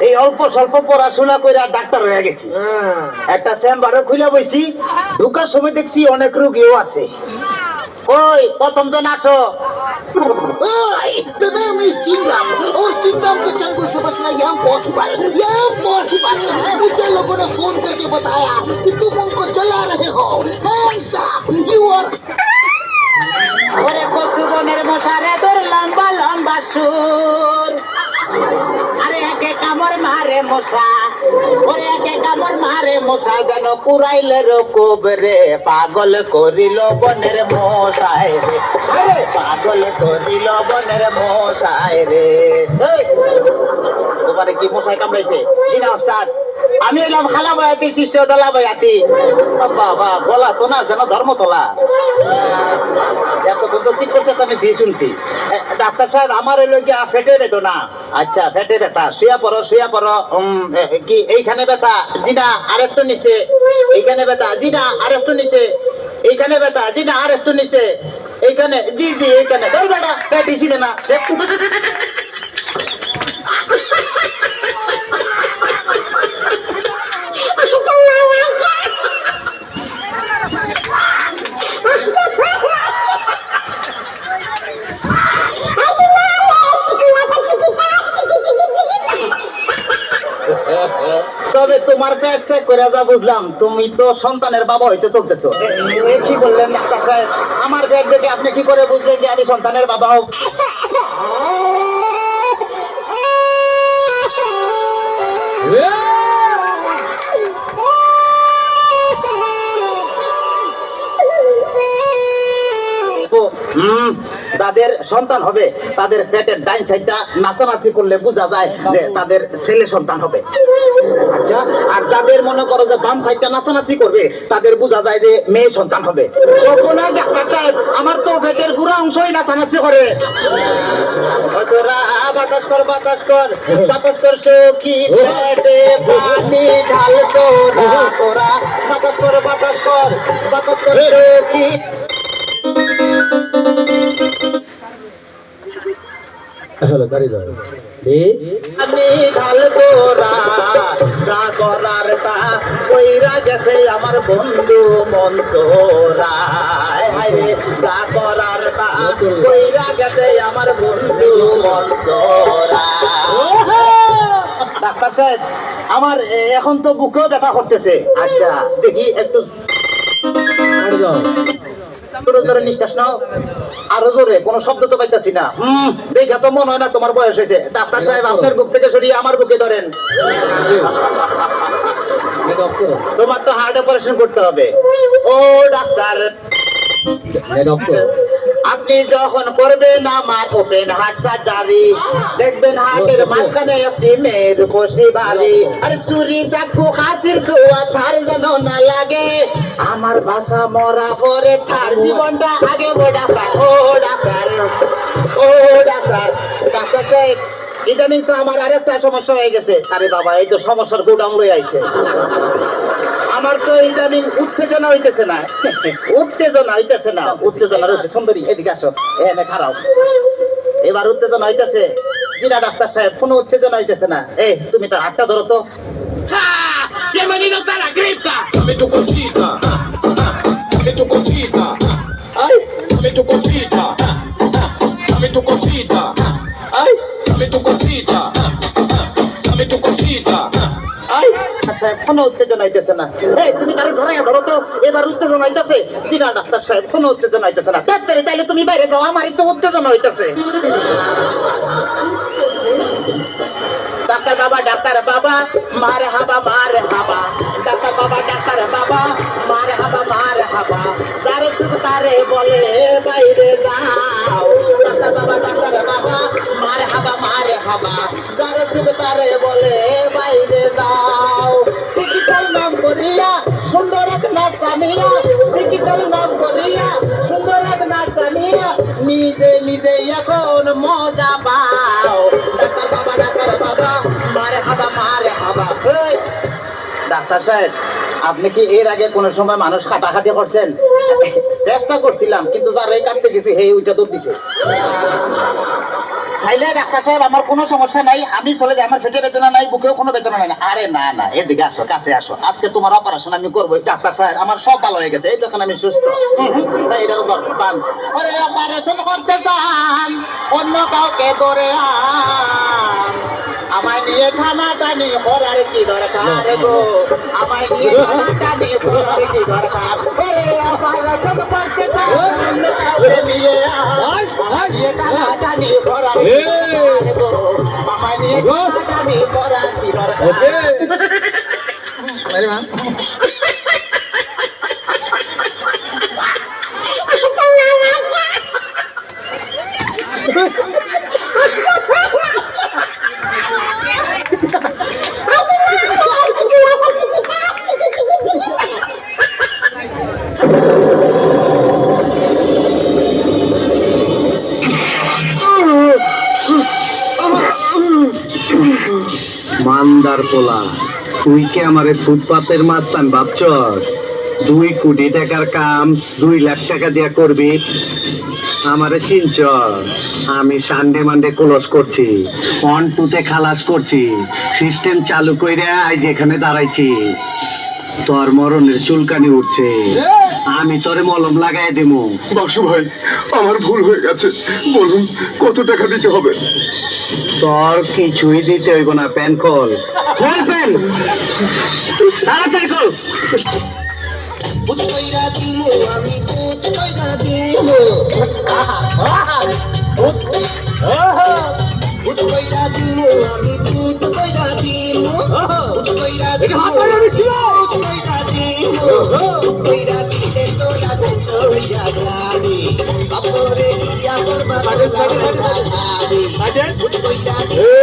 এই অল্প স্বল্প পড়াশোনা করে ডাক্তার হয়ে গেছি। একটা চেম্বারও খুলে বইছি, ঢুকার সময় দেখছি অনেক রোগীও আছে। ওই প্রথম জন আসো। Oi, the name is Chingam. और चिंगम को चंगू समझना ये इम्पॉसिबल, ये इम्पॉसिबल। मुझे लोगों ने फोन करके बताया कि तुम उनको जला रहे हो। Hands up, you are. ওরে কচু বনের মশারে তোর লম্বা লম্বা সুর, আরে একে কামড় মারে মশা, ওরে একে কামড় মারে মশা, যেন কুড়াইলে কোবরে, পাগল করিল বনের মশায় রে, আরে পাগল করিল বনের মশায় রে। এই, তোমারে কি মশাই কামড়াইছে? জি না ওস্তাদ, আমি এলাম খালা বয়াতি, শিষ্য দলা বয়াতি। বাবা বলা তো না যেন ধর্মতলা। এত বন্ধু ঠিক করছে আমি যে শুনছি। ডাক্তার সাহেব আমার হইলো কি ফেটে বেদনা। আচ্ছা ফেটে ব্যথা, শুয়া পড়ো শুয়া পড়ো। কি এইখানে ব্যথা? জি না আরেকটু নিচে। এইখানে ব্যথা? জি না আরেকটু নিচে। এইখানে ব্যথা? জি না আরেকটু নিচে। এইখানে? জি জি এইখানে। ধর বেটা পেটিছি না সে। তবে তোমার পেট চেক করে যা বুঝলাম, তুমি তো সন্তানের বাবা হইতে চলতেছো। কি বললেন ডাক্তার সাহেব? আমার পেট দেখে আপনি কি করে বুঝলেন যে আমি সন্তানের বাবা হব? যাদের সন্তান হবে তাদের পেটের ডাইন সাইডটা নাচানাচি করলে বোঝা যায় যে তাদের ছেলে সন্তান হবে। আচ্ছা, আর যাদের মনে করো যে বাম সাইডটা নাচানাচি করবে তাদের বোঝা যায় যে মেয়ে সন্তান হবে। সকলের ডাক্তার সাহেব আমার তো পেটের পুরো অংশই নাচানাচি করে। তোরা বাতাস কর বাতাস কর বাতাস কর, সখী পেটে পানি ঢাল তোরা, তোরা বাতাস কর বাতাস কর বাতাস কর সখী। হ্যালো গাড়ি দাও আমি ঢাল তোরা যা করার তা কইরা গেছে আমার বন্ধু মনসুরা, হায়রে যা করার তা কইরা গেছে আমার বন্ধু মনসুরা। ডাক্তার সাহেব আমার এখন তো বুকেও ব্যথা করতেছে। আচ্ছা দেখি একটু গাড়ি দাও। জোরে জোরে নিঃশ্বাস নাও, আরো জোরে। কোনো শব্দ তো পাইতেছি না। দেখা তো মনে হয় না তোমার বয়স হয়েছে। ডাক্তার সাহেব আপনার বুক থেকে সরিয়ে আমার বুকে ধরেন। নেট অফ করো, তোমার তো হার্ট অপারেশন করতে হবে। ও ডাক্তার, নেট অফ করো। আপনি যখন করবেন আমার ওপেন হার্ট সার্জারি, দেখবেন হার্টের মাঝখানে একটি মেয়ের খুশি বাড়ি। আর চুরি চাকু খাসির ছোঁয়া তার যেন না লাগে, আমার বাসা মরা পরে তার জীবনটা আগে। ও ডাক্তার ও ডাক্তার ও ডাক্তার। ডাক্তার সাহেব ইদানিং তো আমার আরেকটা সমস্যা হয়ে গেছে। আরে বাবা এই তো সমস্যার গোডাউন লই আইছে। আমার তো ইদানিং উত্তেজনা হইতেছে না, উত্তেজনা হইতেছে না, উত্তেজনা রয়েছে। সুন্দরী এদিকে আসো, এখানে খারাপ। এবার উত্তেজনা হইতেছে। জিনা ডাক্তার সাহেব কোনো উত্তেজনা হইতেছে না। এই তুমি তার হাতটা ধরো তো। Bienvenidos a la cripta. Dame tu cosita. Dame tu cosita. Ay, dame tu cosita. Dame tu cosita. Ay, dame tu cosita. Dame tu cosita. Ay. সাহেব কোনো উত্তেজনা হইতেছে না। এই তুমি তারে ধরাইয়া ধরো তো। এবার উত্তেজনা হইতেছে। জিনা ডাক্তার সাহেব কোনো উত্তেজনা হইতেছে না। ডাক্তারে তাইলে তুমি বাইরে যাও, আমারই তো উত্তেজনা হইতেছে। ডাক্তার বাবা মার হাবা ডাক্তার বাবা মার হাবা যারে শুধু তারে বলে বাইরে যাও। ডাক্তার বাবা মার হাবা যারে শুধু তারে বলে বাইরে যাও। চিকিৎসার নাম করিয়া সুন্দর এক নার্স আনিয়া, চিকিৎসার নাম করিয়া সুন্দর এক নার্স আনিয়া নিজে নিজে এখন মজা পাও। ডাক্তার বাবা মারে হাবা। ডাক্তার সাহেব আপনি কি এর আগে কোন সময় মানুষ কাটাকাটি করছেন? চেষ্টা করছিলাম কিন্তু যারাই কাটতে গেছি হে ওইটা দৌড় দিছে। খাইলে ডাক্তার সাহেব আমার কোনো সমস্যা নাই, আমি চলে যাই, আমার পেটে বেদনা নাই, বুকেও কোনো বেদনা নাই। আরে না না, এদিকে আসো, কাছে আসো, আজকে তোমার অপারেশন আমি করবো। ডাক্তার সাহেব আমার সব ভালো হয়ে গেছে, এই দেখেন আমি সুস্থ। এইটাও পান ওরে অপারেশন করতে চান, অন্য কাউকে ধরে আন, আমায় নিয়ে টানাটানি করার কি দরকার গো, আমায় নিয়ে টানাটানি করার কি দরকার। ওরে অপারেশন করতে চান, অন্য কাউকে নিয়ে আন, আমায় নিয়ে টানাটানি করার কি দরকার গো, আমায় নিয়ে টানাটানি করার কি দরকার। আরে মা মান্দার পোলা, তুই কি আমারে ফুটপাতের মাস্তান ভাবছস? 2 কোটি টাকার কাম 2 লাখ টাকা দিয়া করবি? আমারে চিনছ? আমি সানডে মানডে ক্লোজ করছি, 1 2 খালাস করছি, সিস্টেম চালু কইরা আজ এখানে দাঁড়াইছি। তোর মরণের চুলকানি উঠছে, আমি তোরে মলম লাগাই দেবো। বাসু ভাই, আমার ভুল হয়ে গেছে, বলুন কত টাকা দিতে হবে? তোর কিছুই দিতে হইব না, প্যান খোল, খোল প্যান, তাড়াতাড়ি খোল। ভূত কইরা দিমু আমি, ভূত কইরা দিমু, ভূত কইরা দিমু আমি, ভূত কইরা দিমু, ভূত কইরা দিমু, ভূত কইরা দিমু, ভূত কইরা দিলে তোরা ধ্বংস হইয়া যাবি, বাপরে দিয়া বরবাদ যাবি, ভূত কইরা দিলে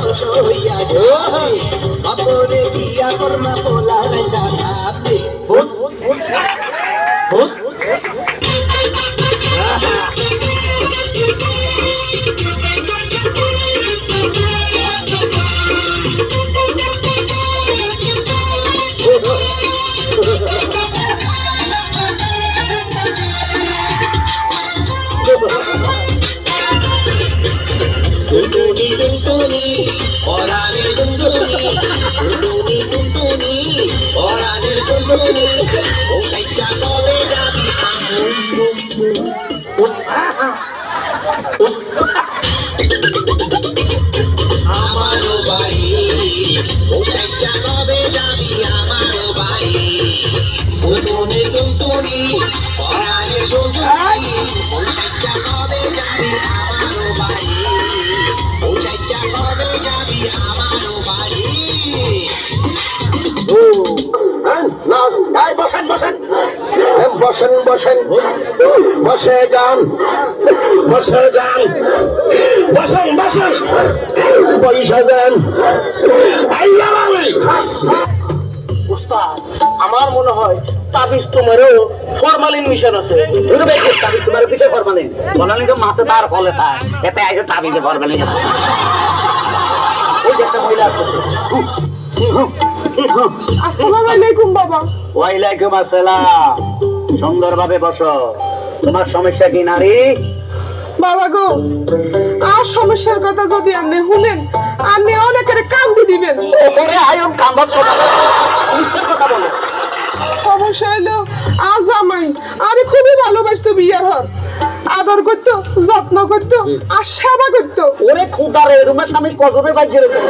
ধ্বংস হইয়া যাবি, বাপরে দিয়া কর্মা পোলা রাজা যাবি। টুনটুনি টুনটুনি পরাণের টুনটুনি, টুনটুনি টুনটুনি পরাণের টুনটুনি, ও সাইজা কবে যাবি আমারও বাড়ি, ও সাইজা কবে যাবি আমারও বাড়ি, টুনটুনি টুনটুনি পরাণের টুনটুনি, ও সাইজা কবে যাবি আমারও বাড়ি, ও সাইজা কবে যাবি আমারও বাড়ি। বসেন বসেন বসেন বসেন, বসে যান, বসে যান, বসেন বসেন, পয়সা দেন। উস্তাদ, আমার মনে হয় তাবিজ তোমারও ফরমালিন মিশন আছে। তাবিজ তোমার কিসের ফরমালিন? ফরমালিন তো মাছে তার ফলে থাকে, এতে আগে তাবিজে ফরমালিন আছে। ওই যে একটা মহিলা আছে। আসসালামু আলাইকুম বাবা। ওয়ালাইকুম আসসালাম। সুন্দরভাবে বসো। তোমার সমস্যা কি নারী? বাবা গো, আর সমস্যার কথা যদি আপনি শুনেন, আপনি অনেকের কান্দে দিবেন। ওরে আয়ন কান্দত শোনা, মিথ্যা কথা বলো। সমস্যা হইলো আজ আমায় আরে খুবই ভালোবাসতো, বিয়ার হর আদর করতো, যত্ন করতো আর সেবা করতো। ওরে খুদারে, রুমের স্বামী কজনে বাজিয়ে রেখে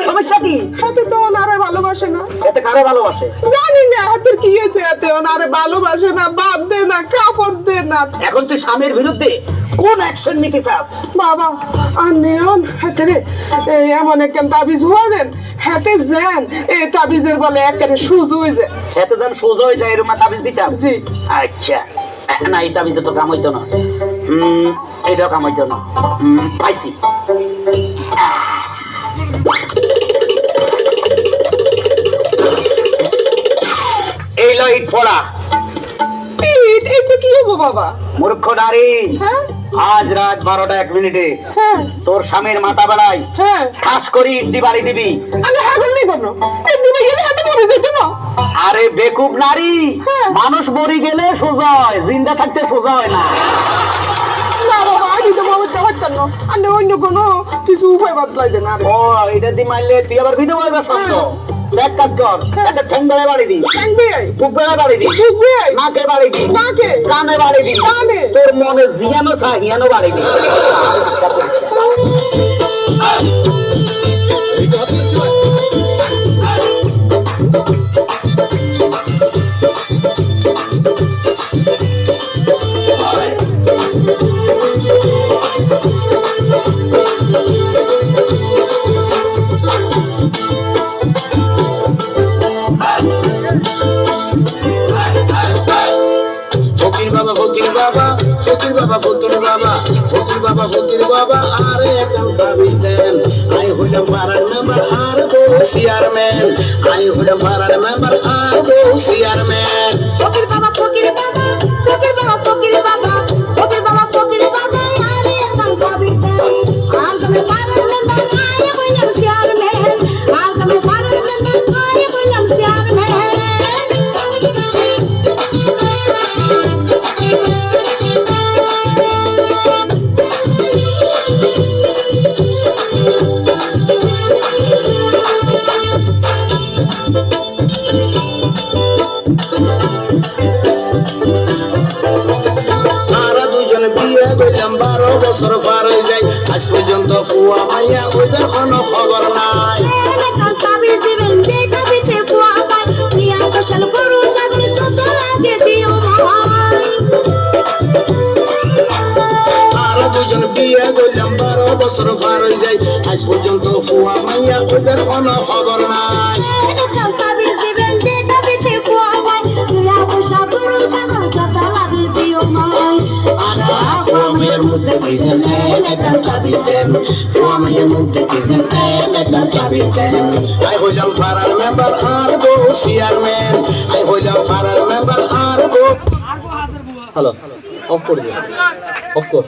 সমস্যা কি? হাতে তো ওনারে ভালোবাসে না। এতে কারে ভালোবাসে? জানি না হাতের কি হয়েছে, এতে ওনারে ভালোবাসে না, বাদ দে না, কাপড় দে না। এখন তুই স্বামীর বিরুদ্ধে কোন অ্যাকশন নিতে চাস? বাবা আনেন হাতে রে এমন একখান তাবিজ হওয়া দেন, হাতে যান এই তাবিজের বলে একেবারে সুজ হয়ে যায়। এতে যেন সোজা হয়ে যায় এরকম তাবিজ দিতাম। জি। আচ্ছা, না এই তাবিজে তো কাম হইতো না, এইটাও কাম হইতো না। পাইছি। এই লো ইট ফোড়া। এটা কি হবো বাবা? মূর্খ নারী, হ্যাঁ আজ রাত 12টা 1 মিনিটে হ্যাঁ তোর স্বামীর মাথা বেলায় হ্যাঁ। খাস করি ইট দি বাড়ি দিবি। আমি হ্যাঁ বললি কেন? এই দিনে গেলে হাতে মরে যেত না। আরে বেকুব নারী, হ্যাঁ। মানুষ মরে গেলে সোজা হয়, জিন্দা থাকতে সোজা হয় না। না বাবা আমি তো বাবা হইতাম না আর অন্য কোনো কিছু উপায় বাতলাই দেন আরে ও এটা দি মারলে তুই আবার ভিডিও বলবে সত্য দেখ কাজ কর একটা ঠ্যাঙ্গলে বাড়ি দি ট্যাঙ্গবে বুকবেলা বাড়ি দি বুঝবে নাকে বাড়ি দি নাকে কানে বাড়ি দি কানে তোর মনে জিয়ানো সাহিয়ানো বাড়ি দি ফকির বাবা ফকির বাবা ফকির বাবা ফকির বাবা ফকির বাবা ফকির বাবা আরে একাল তাবিজ দেন আই হইলাম পাড়ার মেম্বার আর বউ চেয়ারম্যান আই হইলাম পাড়ার মেম্বার আর বউ চেয়ারম্যান ফকির বাবা ফকির বাবা ফকির বাবা ফকির বাবা ফকির বাবা ফকির বাবা আরে একদম কবির দেন আজ আমি পারার মেম্বার আয় বললাম চেয়ারম্যান আজ আমি পারার মেম্বার আয় বললাম চেয়ারম্যান তারা দুজন বিয়ে করলাম 12 বছর পার হয়ে যায় আজ পর্যন্ত ফুয়া মাইয়া ওইদের কোনো খবর নাই একদম কবির দিবেন যে কবিসে ফুয়া পায় নিয়া ফসল গরু ছাগল যত লাগে দিও ভাই তারা দুজন বিয়ে করলাম 12 বছর পার হয়ে যায় আজ পর্যন্ত ফুয়া মাইয়া ওইদের কোনো খবর নাই একদম কবির দিবেন যে কবিসে ফুয়া পায় নিয়া ফসল গরু ছাগল যত লাগে দিও ভাই ফুয়া মাইয়ার মধ্যে কিসের নেন একদম তাবিজ দেন ফুয়া মাইয়ার মধ্যে কিসের নেন একদম তাবিজ দেন আই হইলাম পাড়ার মেম্বার আর বউ চেয়ারম্যান আই হইলাম পাড়ার মেম্বার আর বউ হ্যালো অফ করে দিন অফ কর